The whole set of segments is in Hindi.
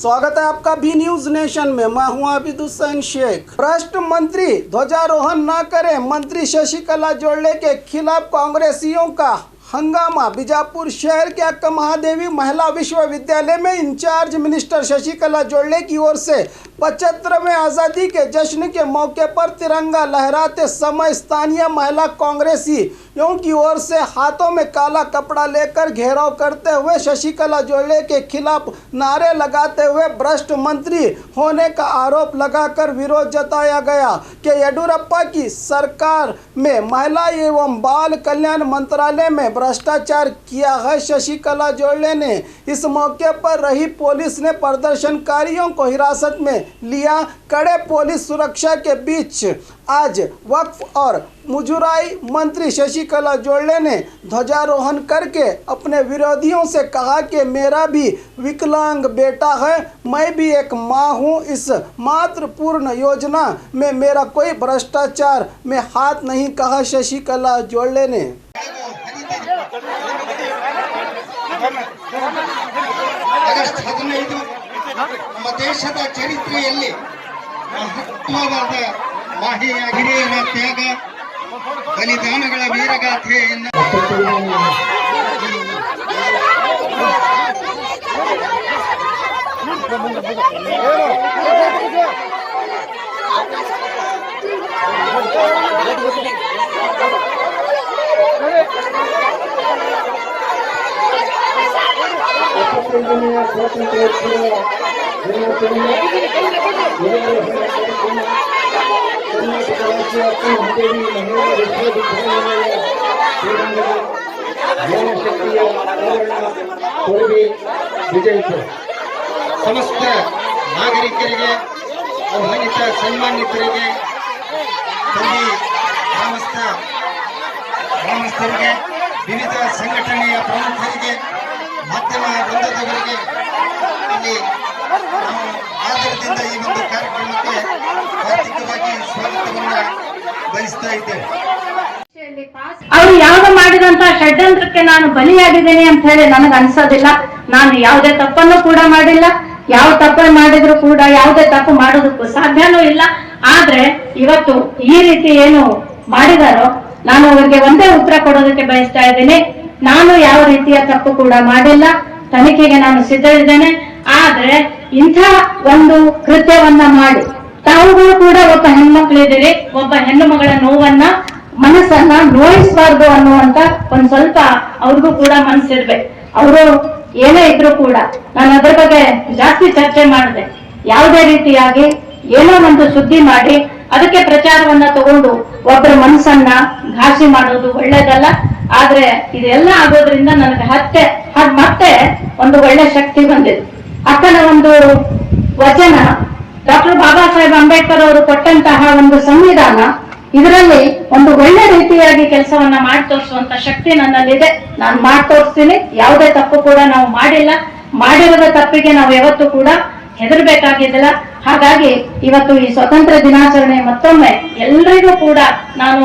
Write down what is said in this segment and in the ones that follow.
स्वागत है आपका बी न्यूज नेशन में। मैं हूं आबिद हुसैन शेख। भ्रष्ट मंत्री ध्वजारोहण न करें, मंत्री शशिकला जोड़ले के खिलाफ कांग्रेसियों का हंगामा। बीजापुर शहर के अक्का महादेवी महिला विश्वविद्यालय में इंचार्ज मिनिस्टर शशिकला जोड़ले की ओर से 75वें आज़ादी के जश्न के मौके पर तिरंगा लहराते समय स्थानीय महिला कांग्रेसियों की ओर से हाथों में काला कपड़ा लेकर घेराव करते हुए शशिकला जोड़ले के खिलाफ नारे लगाते हुए भ्रष्ट मंत्री होने का आरोप लगाकर विरोध जताया गया कि येडियुरप्पा की सरकार में महिला एवं बाल कल्याण मंत्रालय में भ्रष्टाचार किया है। शशिकला जोड़ले ने इस मौके पर रही पुलिस ने प्रदर्शनकारियों को हिरासत में लिया। कड़े पुलिस सुरक्षा के बीच आज वक्फ और मुजराई मंत्री शशिकला जोड़ले ने ध्वजारोहण करके अपने विरोधियों से कहा कि मेरा भी विकलांग बेटा है, मैं भी एक मां हूं। इस मातृपूर्ण योजना में मेरा कोई भ्रष्टाचार में हाथ नहीं, कहा शशिकला जोड़ले ने। ಆಗಸ್ಟ್ 15 ನಮ್ಮ ದೇಶದ ಚರಿತ್ರೆಯಲ್ಲಿ ಮಹತ್ವವಾದ ಹಿರಿಯರ ತ್ಯಾಗ ಬಲಿದಾನಗಳ ವೀರಗಾಥೆಯನ್ನು ಸಮಸ್ತ ನಾಗರಿಕರಿಗೆ ಆಹ್ವಾನಿತ ಸನ್ಮಾನಿತರಿಗೆ ಗ್ರಾಮಸ್ಥರಿಗೆ ವಿವಿಧ ಸಂಘಟನೆಯ ಪ್ರಮುಖರಿಗೆ ಮಾಧ್ಯಮ ವೃಂದದವರಿಗೆ ಇಲ್ಲಿ ಆಧಾರದಿಂದ ಈ ಒಂದು ಕಾರ್ಯಕ್ರಮಕ್ಕೆ ಆರ್ಥಿಕವಾಗಿ ಸ್ವಾಗತವನ್ನು ಬಯಸ್ತಾ ಇದ್ದೇವೆ। ಅವರು ಯಾವ ಮಾಡಿದಂತ ಷಡ್ಯಂತ್ರಕ್ಕೆ ನಾನು ಬಲಿಯಾಗಿದ್ದೇನೆ ಅಂತ ಹೇಳಿ ನನಗೆ ಅನ್ಸೋದಿಲ್ಲ। ನಾನು ಯಾವುದೇ ತಪ್ಪನ್ನು ಕೂಡ ಮಾಡಿಲ್ಲ, ಯಾವ ತಪ್ಪನ್ನು ಮಾಡಿದ್ರು ಕೂಡ ಯಾವುದೇ ತಪ್ಪು ಮಾಡೋದಕ್ಕೂ ಸಾಧ್ಯನೂ ಇಲ್ಲ। ಆದ್ರೆ ಇವತ್ತು ಈ ರೀತಿ ಏನು ಮಾಡಿದಾರೋ ನಾನು ಅವರಿಗೆ ಒಂದೇ ಉತ್ತರ ಕೊಡೋದಕ್ಕೆ ಬಯಸ್ತಾ ಇದ್ದೀನಿ। ನಾನು ಯಾವ ರೀತಿಯ ತಪ್ಪು ಕೂಡ ಮಾಡಿಲ್ಲ, ತನಿಖೆಗೆ ನಾನು ಸಿದ್ಧರಿದ್ದೇನೆ। ಆದ್ರೆ ಇಂಥ ಒಂದು ಕೃತ್ಯವನ್ನ ಮಾಡಿ ತಾವುಗಳು ಕೂಡ ಒಬ್ಬ ಹೆಣ್ಮಕ್ಳಿದ್ದೀರಿ, ಒಬ್ಬ ಹೆಣ್ಣು ಮಗಳ ನೋವನ್ನ ಮನಸ್ಸನ್ನ ನೋಯಿಸಬಾರ್ದು ಅನ್ನುವಂತ ಒಂದ್ ಸ್ವಲ್ಪ ಅವ್ರಿಗೂ ಕೂಡ ಮನಸ್ಸಿರ್ಬೇಕು। ಅವರು ಏನೇ ಇದ್ರು ಕೂಡ ನಾನು ಅದ್ರ ಬಗ್ಗೆ ಜಾಸ್ತಿ ಚರ್ಚೆ ಮಾಡಿದೆ। ಯಾವುದೇ ರೀತಿಯಾಗಿ ಏನೋ ಒಂದು ಸುದ್ದಿ ಮಾಡಿ ಅದಕ್ಕೆ ಪ್ರಚಾರವನ್ನ ತಗೊಂಡು ಒಬ್ಬರ ಮನಸ್ಸನ್ನ ಘಾಸಿ ಮಾಡೋದು ಒಳ್ಳೇದಲ್ಲ। ಆದ್ರೆ ಇದೆಲ್ಲ ಆಗೋದ್ರಿಂದ ನನಗೆ ಮತ್ತೆ ಒಂದು ಒಳ್ಳೆ ಶಕ್ತಿ ಬಂದಿದೆ। ಅಕ್ಕನ ಒಂದು ವಚನ ಡಾಕ್ಟರ್ ಬಾಬಾ ಸಾಹೇಬ್ ಅಂಬೇಡ್ಕರ್ ಅವರು ಕೊಟ್ಟಂತಹ ಒಂದು ಸಂವಿಧಾನ, ಇದರಲ್ಲಿ ಒಂದು ಒಳ್ಳೆ ರೀತಿಯಾಗಿ ಕೆಲಸವನ್ನ ಮಾಡಿ ತೋರಿಸುವಂತ ಶಕ್ತಿ ನನ್ನಲ್ಲಿದೆ। ನಾನು ಮಾಡಿ ತೋರಿಸ್ತೀನಿ। ಯಾವುದೇ ತಪ್ಪು ಕೂಡ ನಾವು ಮಾಡಿಲ್ಲ, ಮಾಡಿರದ ತಪ್ಪಿಗೆ ನಾವು ಯಾವತ್ತೂ ಕೂಡ ಹೆದರ್ಬೇಕಾಗಿದ್ದಿಲ್ಲ। ಹಾಗಾಗಿ ಇವತ್ತು ಈ ಸ್ವತಂತ್ರ ದಿನಾಚರಣೆ ಮತ್ತೊಮ್ಮೆ ಎಲ್ಲರಿಗೂ ಕೂಡ ನಾನು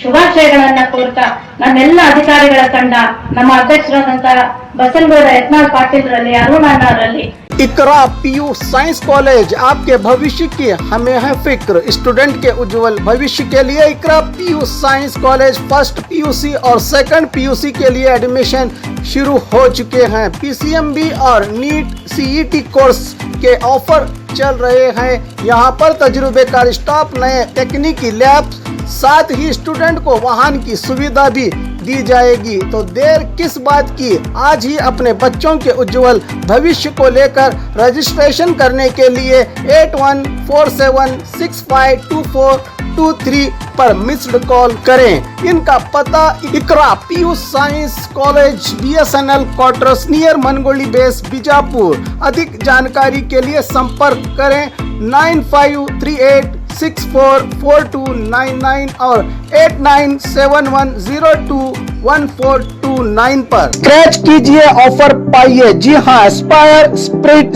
ಶುಭಾಶಯಗಳನ್ನ ಕೋರ್ತಾ ನನ್ನೆಲ್ಲ ಅಧಿಕಾರಿಗಳ ತಂಡ, ನಮ್ಮ ಅಧ್ಯಕ್ಷರಾದಂತಹ ಬಸನಗೌಡ ಯತ್ನಾಳ್ ಪಾಟೀಲ್ರಲ್ಲಿ, ಅರುಣಣ್ಣರಲ್ಲಿ, इकरा पीयू साइंस कॉलेज, आपके भविष्य की हमें है फिक्र। स्टूडेंट के उज्जवल भविष्य के लिए Iqra PU science college first PUC और सेकंड पीयूसी के लिए एडमिशन शुरू हो चुके हैं। पीसीएमबी और नीट सीईटी कोर्स के ऑफर चल रहे हैं। यहाँ पर तजुर्बेकार स्टाफ, नए तकनीकी लैब, साथ ही स्टूडेंट को वाहन की सुविधा भी दी जाएगी। तो देर किस बात की, आज ही अपने बच्चों के उज्जवल भविष्य को लेकर रजिस्ट्रेशन करने के लिए 8147652423 पर मिस्ड कॉल करें। इनका पता Iqra PU science college, BSNL quarters near Mangoli base, Bijapur. अधिक जानकारी के लिए संपर्क करें 9538644299 और 8971021429 पर स्क्रैच कीजिए, ऑफर पाइए। जी हाँ, Aspire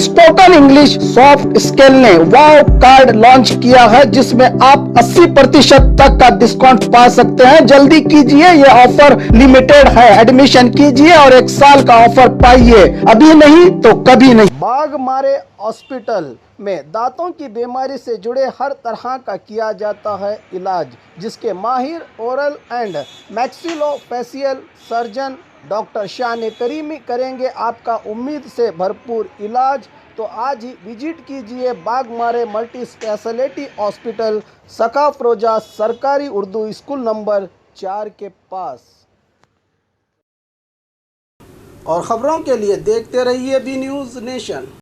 spoken English soft skill ने वाव कार्ड लॉन्च किया है, जिसमें आप 80% तक का डिस्काउंट पा सकते हैं। जल्दी कीजिए, ये ऑफर लिमिटेड है। एडमिशन कीजिए और 1 साल का ऑफर पाइए, अभी नहीं तो कभी नहीं। बागमारे हॉस्पिटल में दांतों की बीमारी से जुड़े हर तरह का किया जाता है इलाज, जिसके माहिर oral and maxillofacial surgeon doctor शान करीमी करेंगे आपका उम्मीद से भरपूर इलाज। तो आज ही विजिट कीजिए बागमारे मल्टी स्पेशलिटी हॉस्पिटल, सकाफरोजा सरकारी उर्दू स्कूल नंबर 4 के पास। और ख़बरों के लिए देखते रहिए बी न्यूज़ नेशन।